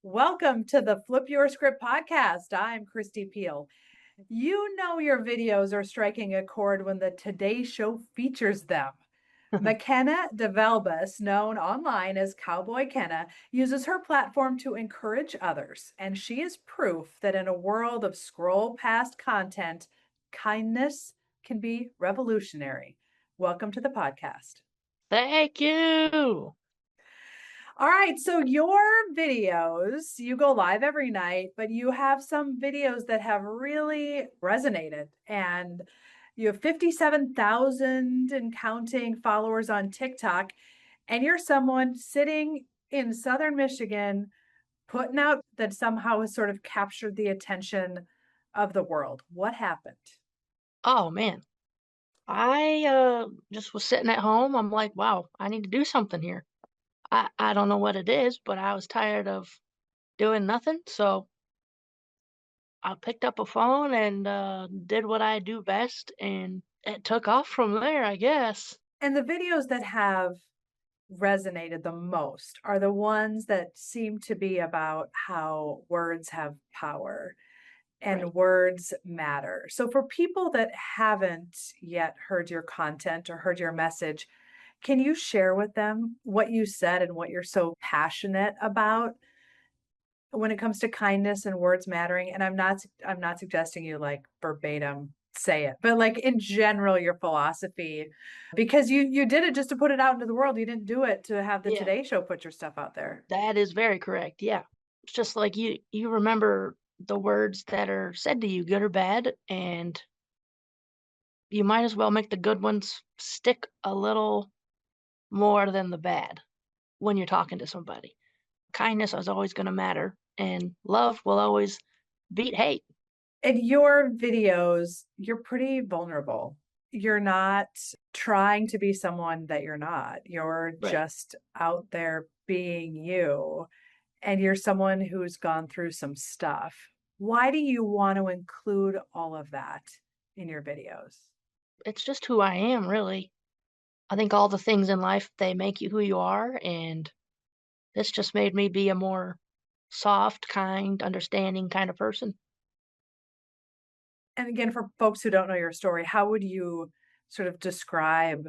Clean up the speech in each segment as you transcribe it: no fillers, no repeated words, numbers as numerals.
Welcome to the Flip Your Script podcast. I'm Christy Peel. You know your videos are striking a chord when the Today Show features them. McKenna DeVelbiss, known online as Cowboy Kenna, uses her platform to encourage others, and she is proof that in a world of scroll past content, kindness can be revolutionary. Welcome to the podcast. Thank you. All right, so your videos, you go live every night, but you have some videos that have really resonated. And you have 57,000 and counting followers on TikTok, and you're someone sitting in Southern Michigan putting out that somehow has sort of captured the attention of the world. What happened? Oh man. I just was sitting at home. I'm like, wow, I need to do something here. I don't know what it is, but I was tired of doing nothing. So I picked up a phone and did what I do best and it took off from there, I guess. And the videos that have resonated the most are the ones that seem to be about how words have power Right. and words matter. So, for people that haven't yet heard your content or heard your message, can you share with them what you said and what you're so passionate about when it comes to kindness and words mattering? And I'm not suggesting you like verbatim say it, but like in general your philosophy, because you did it just to put it out into the world. You didn't do it to have the Yeah, Today Show put your stuff out there. that is very correct. Yeah. It's just like you remember the words that are said to you, good or bad, and you might as well make the good ones stick a little more than the bad when you're talking to somebody. Kindness is always gonna matter, and love will always beat hate. In your videos, you're pretty vulnerable. You're not trying to be someone that you're not. You're Right. just out there being you, and you're someone who's gone through some stuff. Why do you want to include all of that in your videos? It's just who I am, really. I think all the things in life, they make you who you are, and this just made me be a more soft, kind, understanding kind of person. And again, for folks who don't know your story, how would you sort of describe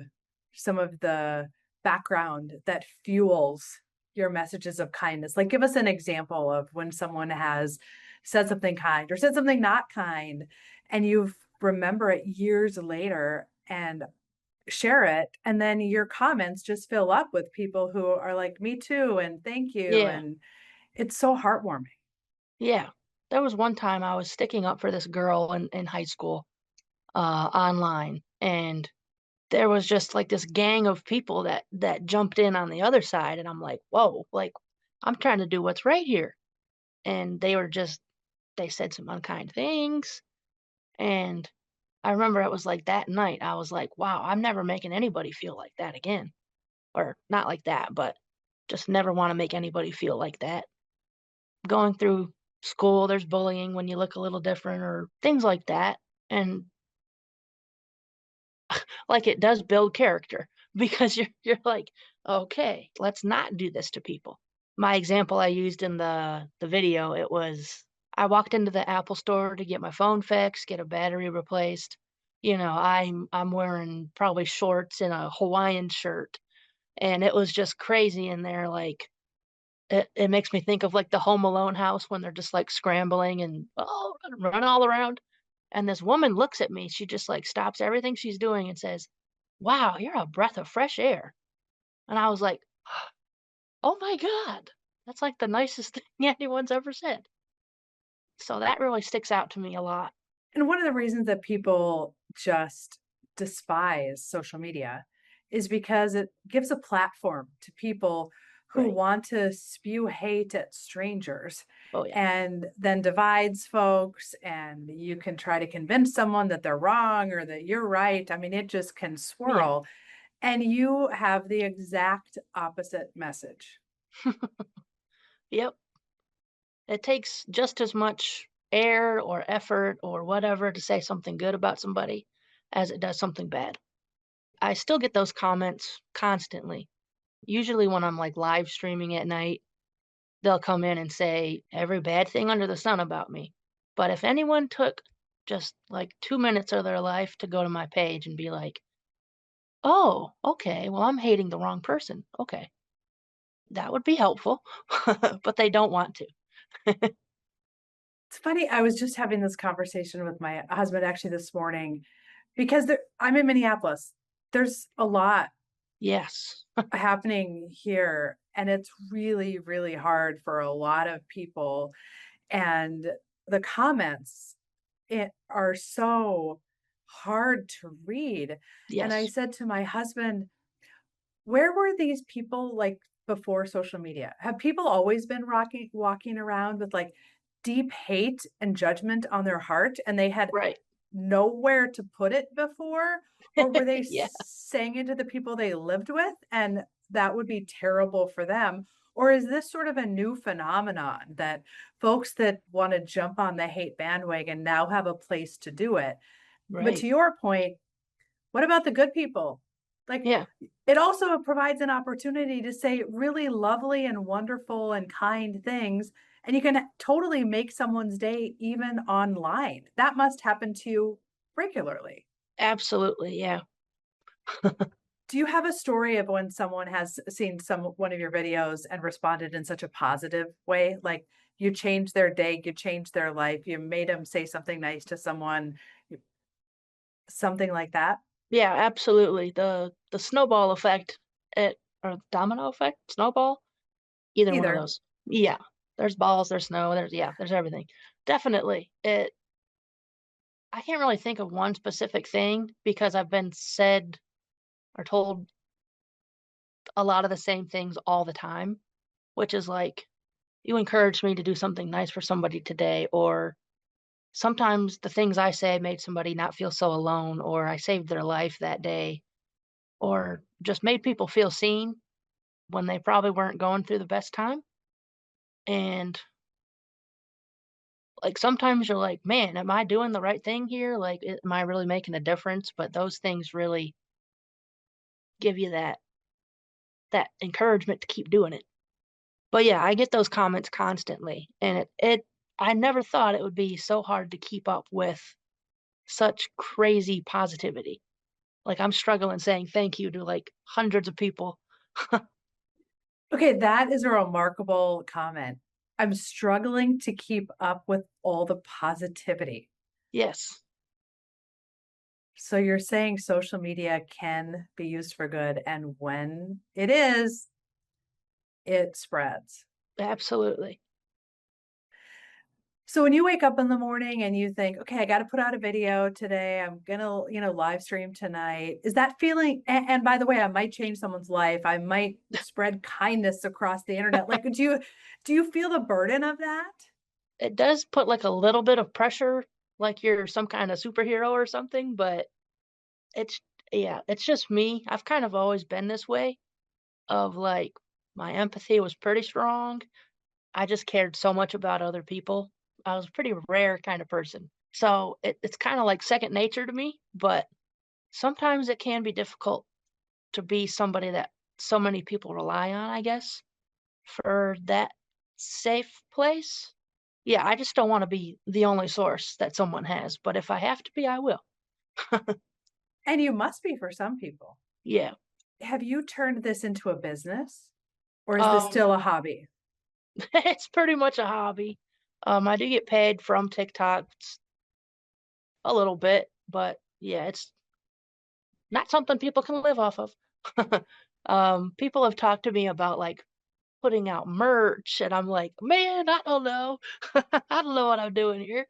some of the background that fuels your messages of kindness? Like, give us an example of when someone has said something kind or said something not kind, and you remember it years later and share it. And then your comments just fill up with people who are like, me too, and thank you. Yeah, And it's so heartwarming. yeah. There was one time I was sticking up for this girl in high school, online, and there was just, like, this gang of people that jumped in on the other side, and I'm like, "Whoa," like, "I'm trying to do what's right here." And they said some unkind things, and I remember it was like that night, I was like, "Wow, I'm never making anybody feel like that again." Or not like that, but just never wanna make anybody feel like that. Going through school, there's bullying when you look a little different or things like that, and, like, it does build character because you're like, "Okay, let's not do this to people." My example I used in the video, it was I walked into the Apple store to get my phone fixed, get a battery replaced. I'm wearing probably shorts and a Hawaiian shirt, and it was just crazy in there, like, it makes me think of, like, the Home Alone house when they're just, like, scrambling and, oh, run all around, and this woman looks at me, she just, like, stops everything she's doing and says, "Wow, you're a breath of fresh air." And I was like, "Oh my god, that's, like, the nicest thing anyone's ever said." So that really sticks out to me a lot. And one of the reasons that people just despise social media is because it gives a platform to people who Right. want to spew hate at strangers Oh, yeah. and then divides folks. And you can try to convince someone that they're wrong or that you're right. I mean, it just can Yeah. swirl. And you have the exact opposite message. Yep. It takes just as much air or effort or whatever to say something good about somebody as it does something bad. I still get those comments constantly, usually when I'm, like, live streaming at night. they'll come in and say every bad thing under the sun about me. But if anyone took just like 2 minutes of their life to go to my page and be like, oh, okay, well, I'm hating the wrong person. Okay, that would be helpful. But they don't want to. It's funny, I was just having this conversation with my husband actually this morning because I'm in Minneapolis. There's a lot Yes, happening here, and it's really, really hard for a lot of people. And the comments are so hard to read. And I yes, said to my husband, where were these people like before social media? Have people always been walking around with like deep hate and judgment on their heart and they had right. nowhere to put it before? Or were they Yeah, saying it to the people they lived with and that would be terrible for them? Or is this sort of a new phenomenon that folks that want to jump on the hate bandwagon now have a place to do it? But right. to your point, what about the good people? Like, Yeah, it also provides an opportunity to say really lovely and wonderful and kind things, and you can totally make someone's day even online. That must happen to you regularly. absolutely. Yeah. Do you have a story of when someone has seen one of your videos and responded in such a positive way? Like you changed their day, you changed their life, you made them say something nice to someone, something like that? Yeah, absolutely. The snowball effect or domino effect, snowball, either one of Either. those. Yeah. There's balls, there's snow, there's everything. Definitely. I can't really think of one specific thing because I've been said or told a lot of the same things all the time, which is like, you encouraged me to do something nice for somebody today, or sometimes the things I say made somebody not feel so alone, or I saved their life that day, or just made people feel seen when they probably weren't going through the best time. And like sometimes you're like, man, am I doing the right thing here? Like, am I really making a difference? But those things really give you that encouragement to keep doing it. But yeah, I get those comments constantly, and I never thought it would be so hard to keep up with such crazy positivity. Like I'm struggling saying thank you to like hundreds of people. Okay, that is a remarkable comment. I'm struggling to keep up with all the positivity. Yes, So you're saying social media can be used for good, and when it is, it spreads. absolutely. So when you wake up in the morning and you think, okay, I got to put out a video today, I'm gonna, live stream tonight. Is that feeling, and by the way, I might change someone's life. I might spread kindness across the internet. Like, do you feel the burden of that? It does put like a little bit of pressure, like you're some kind of superhero or something, but it's yeah, it's just me. I've kind of always been this way of like my empathy was pretty strong. I just cared so much about other people. I was a pretty rare kind of person. So it's kind of like second nature to me, but sometimes it can be difficult to be somebody that so many people rely on, I guess, for that safe place. Yeah, I just don't want to be the only source that someone has, but if I have to be, I will. And you must be for some people. Yeah. Have you turned this into a business or is this Um, still a hobby? it's pretty much a hobby. I do get paid from TikTok a little bit, but yeah, it's not something people can live off of. People have talked to me about like putting out merch, and I'm like, man, I don't know. I don't know what I'm doing here.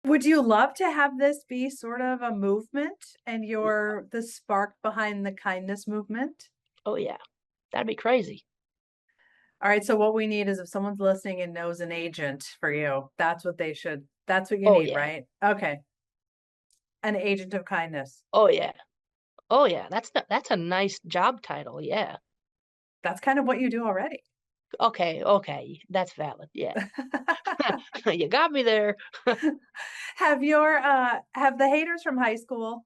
Would you love to have this be sort of a movement and you're the spark behind the kindness movement? Oh yeah, that'd be crazy. All right, so what we need is if someone's listening and knows an agent for you, that's what you Oh need, yeah. right? Okay. An agent of kindness. Oh yeah. Oh yeah. That's a nice job title. Yeah. That's kind of what you do already. Okay. Okay. That's valid. Yeah. You got me there. Have the haters from high school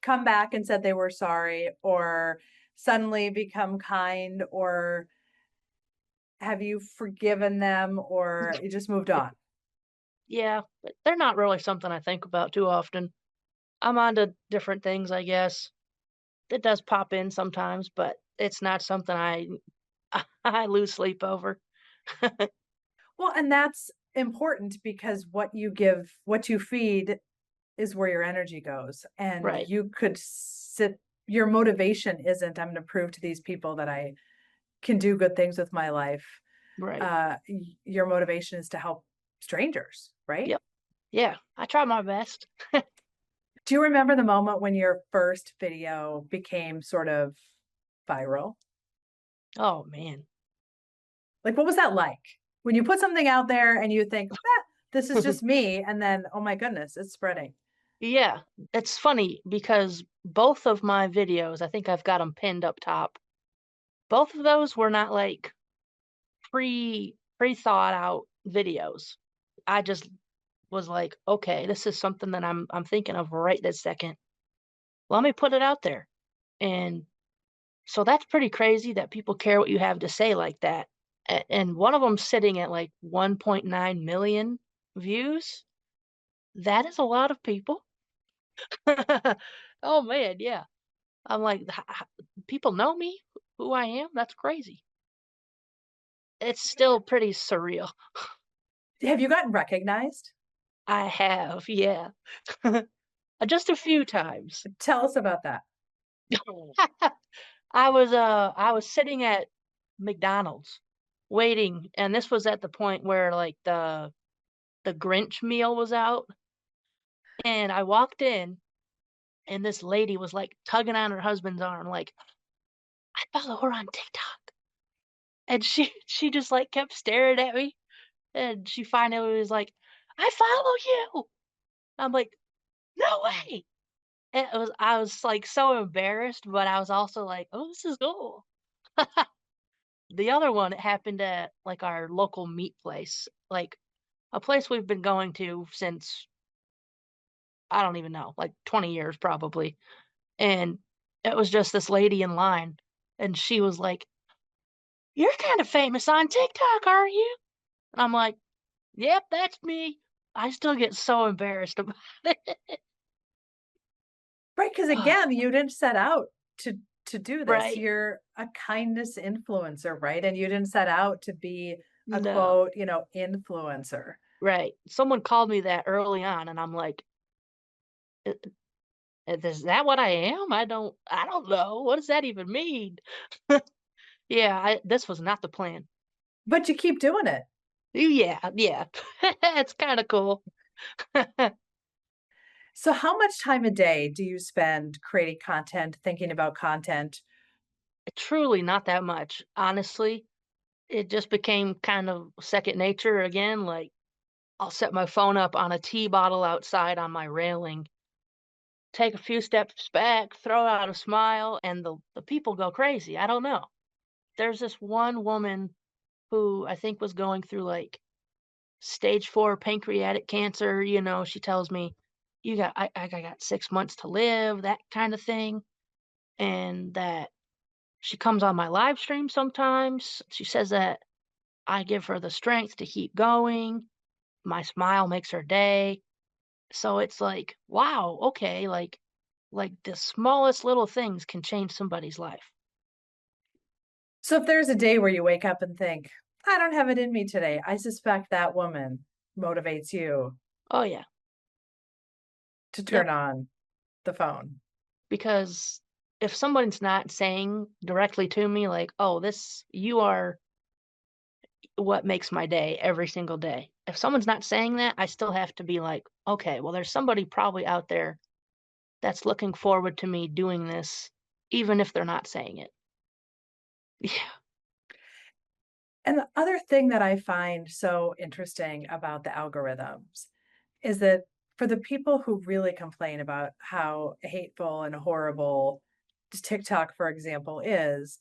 come back and said they were sorry or suddenly become kind or Have you forgiven them or you just moved on? Yeah, but they're not really something I think about too often. I'm on to different things, I guess. It does pop in sometimes, but it's not something I I lose sleep over. Well, and that's important because what you give, what you feed is where your energy goes. And Right, you could sit, your motivation isn't, I'm going to prove to these people that I can do good things with my life. right. Your motivation is to help strangers, right? Yep. Yeah, I try my best. Do you remember the moment when your first video became sort of viral? Oh, man. Like, what was that like? When you put something out there and you think, this is just me, and then, oh my goodness, it's spreading. Yeah, it's funny because both of my videos, I think I've got them pinned up top. Both of those were not, like, pre-thought out videos. I just was like, "Okay, this is something that I'm thinking of right this second. Let me put it out there." And so that's pretty crazy that people care what you have to say like that. And one of them sitting at like 1.9 million views. That is a lot of people. Oh man, yeah. I'm like, people know me, who I am. That's crazy. It's still pretty surreal. Have you gotten recognized? I have, yeah, just a few times. Tell us about that. I was sitting at McDonald's waiting, and this was at the point where like the Grinch meal was out, and I walked in, and this lady was like tugging on her husband's arm, like, I follow her on TikTok. And she she just like kept staring at me, and she finally was like, I follow you. I'm like, no way. And I was like so embarrassed, but I was also like, oh, this is cool. The other one, it happened at like our local meat place, like a place we've been going to since I don't even know, like 20 years probably. And it was just this lady in line, and she was like, "You're kind of famous on TikTok, are you?" And I'm like, "Yep, that's me." I still get so embarrassed about it. Right, because again, you didn't set out to do this. Right. You're a kindness influencer, right? And you didn't set out to be a No. quote, influencer. Right. Someone called me that early on, and I'm like, "I is that what I am? I don't know. What does that even mean?" Yeah, this was not the plan. But you keep doing it. Yeah, yeah. It's kinda cool. So how much time a day do you spend creating content, thinking about content? Truly not that much, honestly. It just became kind of second nature again, like, I'll set my phone up on a tea bottle outside on my railing, take a few steps back, throw out a smile, and the people go crazy. I don't know. There's this one woman who I think was going through, like, stage 4 pancreatic cancer, she tells me, I got 6 months to live," that kinda thing, and that she comes on my live stream sometimes. She says that I give her the strength to keep going. My smile makes her day. So it's like, wow, okay, like the smallest little things can change somebody's life. So if there's a day where you wake up and think, I don't have it in me today, I suspect that woman motivates you Oh yeah. to turn Yep. on the phone. Because if someone's not saying directly to me like, "Oh, this you are what makes my day every single day." If someone's not saying that, I still have to be like, "Okay, well there's somebody probably out there that's looking forward to me doing this even if they're not saying it." Yeah. And the other thing that I find so interesting about the algorithms is that for the people who really complain about how hateful and horrible TikTok, for example, is,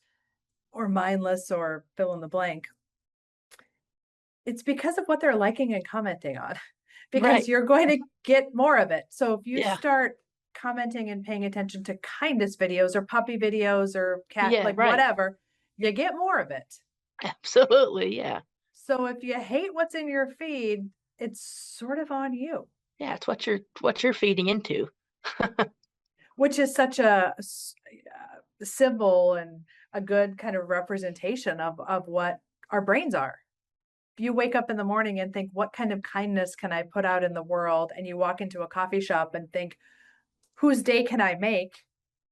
or mindless, or fill in the blank, it's because of what they're liking and commenting on, because Right. you're going to get more of it. So if you Yeah. start commenting and paying attention to kindness videos or puppy videos or cat, Yeah, like right. whatever, you get more of it. Absolutely, yeah. So if you hate what's in your feed, it's sort of on you, Yeah, it's what you're feeding into. which is such a symbol and a good kind of representation of what our brains are. If you wake up in the morning and think, what kind of kindness can I put out in the world? And you walk into a coffee shop and think, whose day can I make?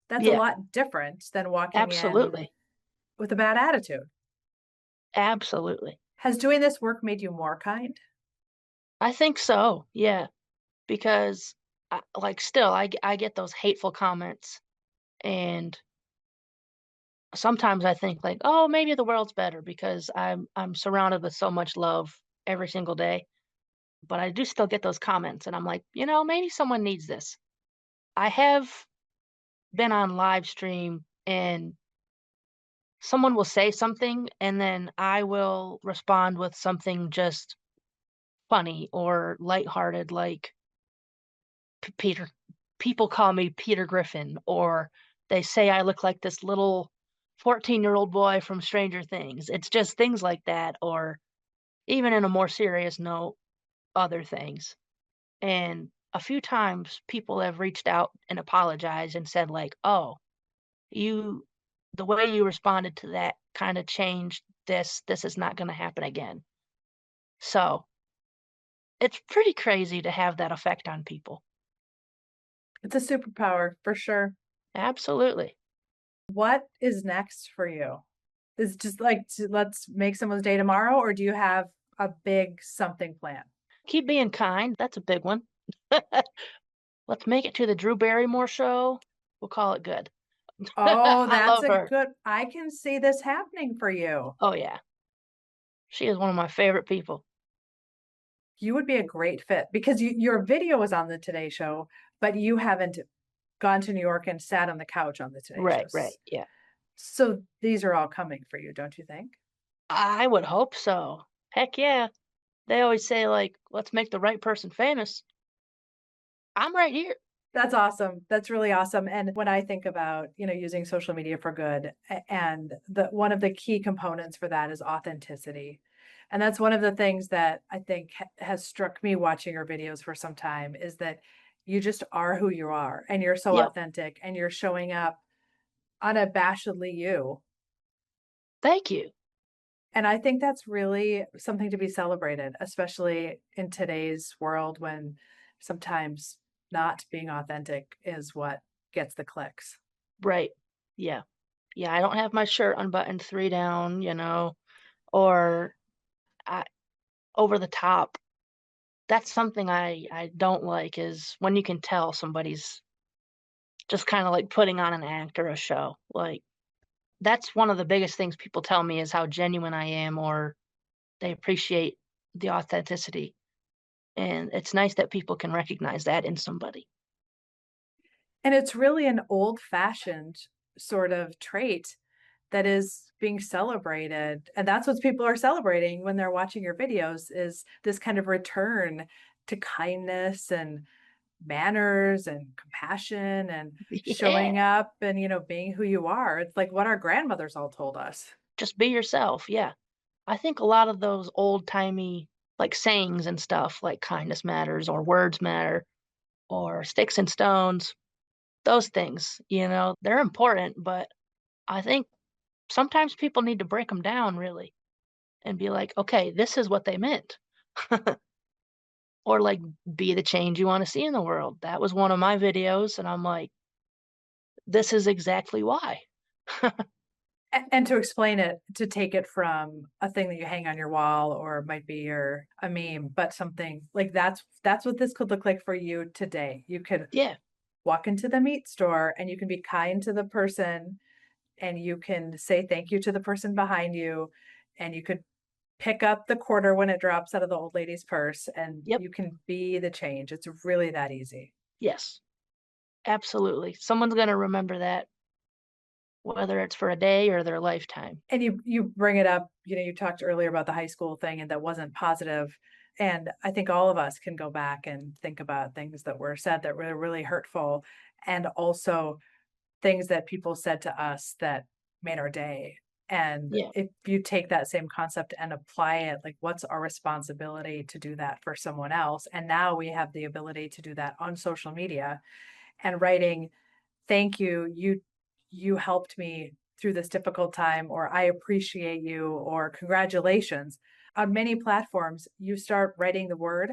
That's a Yeah, lot different than walking in absolutely. with a bad attitude. Absolutely. Has doing this work made you more kind? I think so, yeah, because, like, still, I get those hateful comments, and sometimes I think, like, "Oh, maybe the world's better because I'm surrounded with so much love every single day," but I do still get those comments, and I'm like, "You know, maybe someone needs this." I have been on live stream, and someone will say something, and then I will respond with something just funny or lighthearted, like, Peter people call me Peter Griffin, or they say I look like this little 14-year-old boy from Stranger Things. It's just things like that, or even in a more serious note, other things. And a few times people have reached out and apologized and said, like, "Oh, you the way you responded to that kind of changed this. This is not going to happen again." So it's pretty crazy to have that effect on people. It's a superpower for sure. Absolutely. What is next for you? Is just like let's make someone's day tomorrow, or do you have a big something planned? Keep being kind. That's a big one. Let's make it to the Drew Barrymore show. We'll call it good. Oh, I that's love a her. good, I can see this happening for you. Oh, yeah. She is one of my favorite people. You would be a great fit because your video was on the Today Show, but you haven't gone to New York and sat on the couch on the Today Show. Right, right. Yeah. So these are all coming for you, don't you think? I would hope so. Heck yeah. They always say, like, let's make the right person famous. I'm right here. That's awesome. That's really awesome. And when I think about, using social media for good, and the one of the key components for that is authenticity. And that's one of the things that I think has struck me watching your videos for some time is that you just are who you are and you're so Yep. authentic and you're showing up unabashedly you. Thank you. And I think that's really something to be celebrated, especially in today's world when sometimes not being authentic is what gets the clicks. Right. Yeah. Yeah. I don't have my shirt unbuttoned three down, or I, over the top. That's something I don't like is when you can tell somebody's just kinda, like, putting on an act or a show, like, that's one of the biggest things people tell me is how genuine I am or they appreciate the authenticity, and it's nice that people can recognize that in somebody. And it's really an old-fashioned sort of trait that is being celebrated, and that's what people are celebrating when they're watching your videos is this kind of return to kindness and manners and compassion and Yeah, showing up and, being who you are. It's like what our grandmothers all told us. just be yourself, yeah. I think a lot of those old-timey, like, sayings and stuff, like "kindness matters" or "words matter" or "sticks and stones," those things, they're important, but I think sometimes people need to break them down really and be like, "Okay, this is what they meant." Or, like, be the change you wanna see in the world. That was one of my videos, and I'm like, "This is exactly why." And to explain it, to take it from a thing that you hang on your wall or it might be your a meme, but something like that's what this could look like for you today. You could Yeah, walk into the meat store and you can be kind to the person and you can say thank you to the person behind you and you could pick up the quarter when it drops out of the old lady's purse and yep, you can be the change. It's really that easy. yes, absolutely. Someone's gonna remember that, whether it's for a day or their lifetime. And you bring it up, you talked earlier about the high school thing and that wasn't positive. And I think all of us can go back and think about things that were said that were really hurtful and also things that people said to us that made our day. And Yeah. if you take that same concept and apply it, like what's our responsibility to do that for someone else? And now we have the ability to do that on social media and writing, thank you, you helped me through this difficult time, or I appreciate you, or congratulations. On many platforms, you start writing the word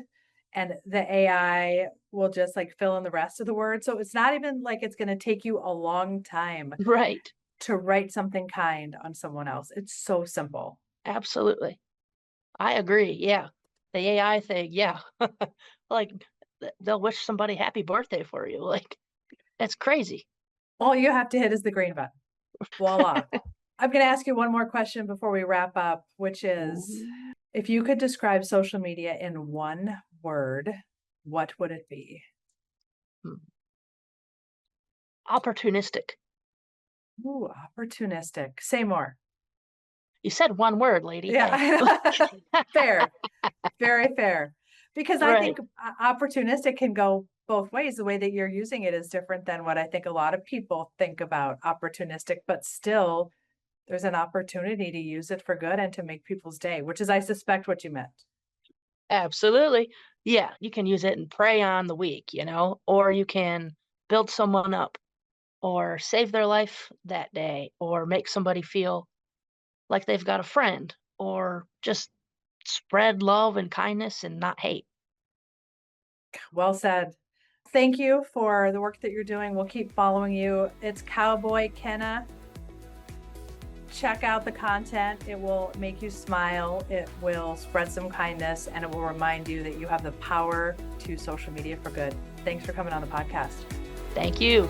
and the AI will just like fill in the rest of the word. So it's not even like it's going to take you a long time Right. to write something kind on someone else. It's so simple. Absolutely. I agree. Yeah. The AI thing, yeah. Like they'll wish somebody happy birthday for you. Like that's crazy. All you have to hit is the green button. Voila. I'm going to ask you one more question before we wrap up, which is Ooh. if you could describe social media in one word, what would it be? Hmm. Opportunistic. Ooh, opportunistic. Say more. You said one word, lady. Hey. Yeah. Fair. Very fair. Because I Right. think opportunistic can go both ways. The way that you're using it is different than what I think a lot of people think about opportunistic, but still there's an opportunity to use it for good and to make people's day, which is, I suspect, what you meant. Absolutely. Yeah, you can use it and prey on the weak, or you can build someone up or save their life that day or make somebody feel like they've got a friend or just spread love and kindness and not hate. Well said. Thank you for the work that you're doing. We'll keep following you. It's Cowboy Kenna. Check out the content. It will make you smile. It will spread some kindness, and it will remind you that you have the power to social media for good. Thanks for coming on the podcast. Thank you.